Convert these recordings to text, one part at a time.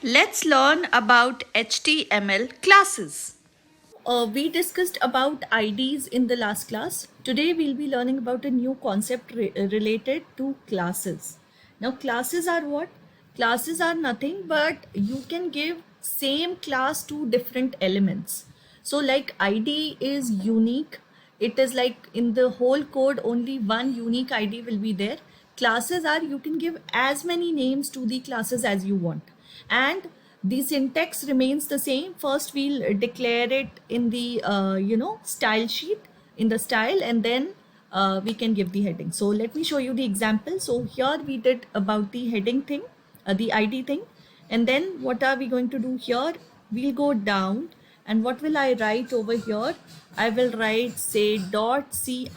Let's learn about HTML classes. We discussed about IDs in the last class. Today we'll be learning about a new concept related to classes. Now classes are what? Classes are nothing but you can give same class to different elements. So like ID is unique. It is like in the whole code only one unique ID will be there. Classes are you can give as many names to the classes as you want. And the syntax remains the same. First we'll declare it in the style sheet in the style, and then we can give the heading. So let me show you the example. So here we did about the heading thing, the ID thing, and then what are we going to do here? We'll go down, and what will I write over here? I will write say dot city.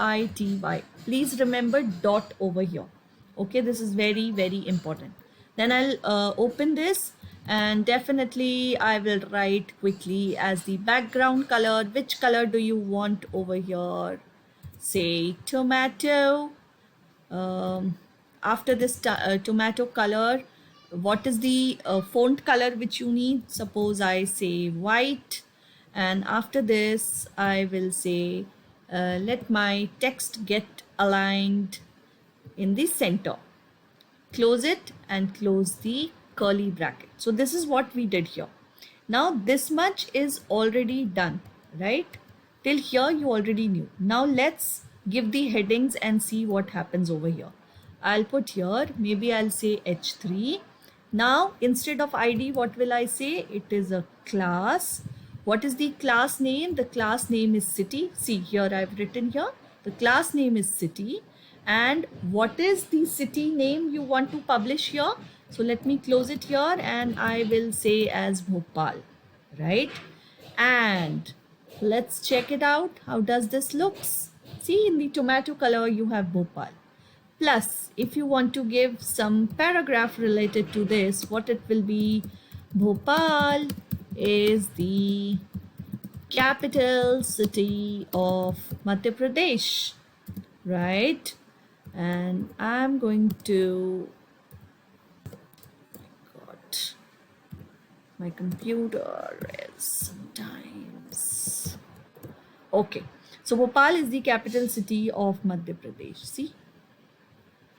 Please remember dot over here. Okay, this is very very important. Then I'll open this, and definitely I will write quickly as the background color. Which color do you want over here? Say tomato. After this tomato color, what is the font color which you need? Suppose I say white, and after this I will say let my text get aligned in the center. Close it and close the curly bracket. So this is what we did here. Now this much is already done, right? Till here you already knew. Now let's give the headings and see what happens over here. I'll put here, maybe I'll say H3. Now instead of ID, what will I say? It is a class. What is the class name? The class name is city. See here I've written here. The class name is city. And what is the city name you want to publish here? So let me close it here, and I will say as Bhopal, right? And let's check it out. How does this looks? See, in the tomato color you have Bhopal. Plus, if you want to give some paragraph related to this, what it will be? Bhopal is the capital city of Madhya Pradesh, right? And I'm going to, God, my computer is sometimes, okay. So Bhopal is the capital city of Madhya Pradesh. See,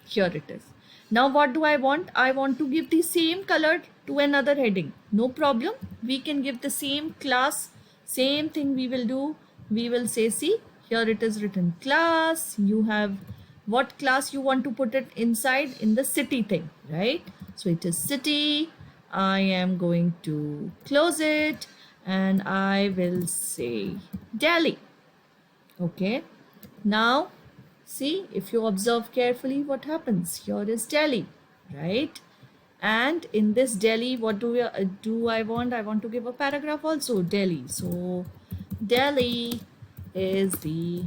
here it is. Now what do I want? I want to give the same color to another heading. No problem. We can give the same class. Same thing we will do. We will say, see, here it is written class. You have what class you want to put it inside in the city thing, right? So it is city. I am going to close it, and I will say Delhi. Okay. Now see, if you observe carefully what happens. Here is Delhi, right? And in this Delhi, what do I want? I want to give a paragraph also, Delhi. So Delhi is the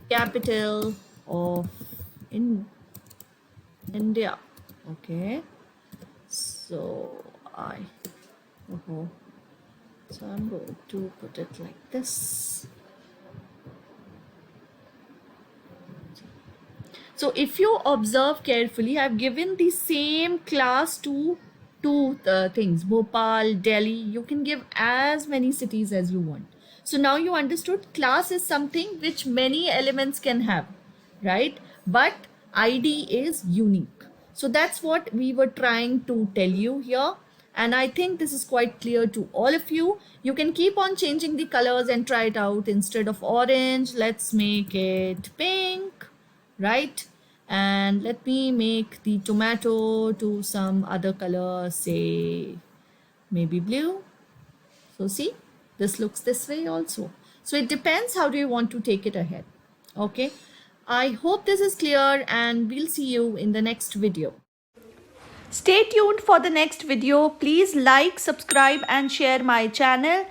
capital of India. Okay. So so I'm going to put it like this. So if you observe carefully, I've given the same class to two things, Bhopal, Delhi. You can give as many cities as you want. So now you understood class is something which many elements can have, right? But ID is unique. So that's what we were trying to tell you here. And I think this is quite clear to all of you. You can keep on changing the colors and try it out. Instead of orange, let's make it pink, right? And let me make the tomato to some other color, say maybe blue. So see, this looks this way also. So it depends how do you want to take it ahead. Okay, I hope this is clear, and we'll see you in the next video. Stay tuned for the next video. Please like, subscribe and share my channel.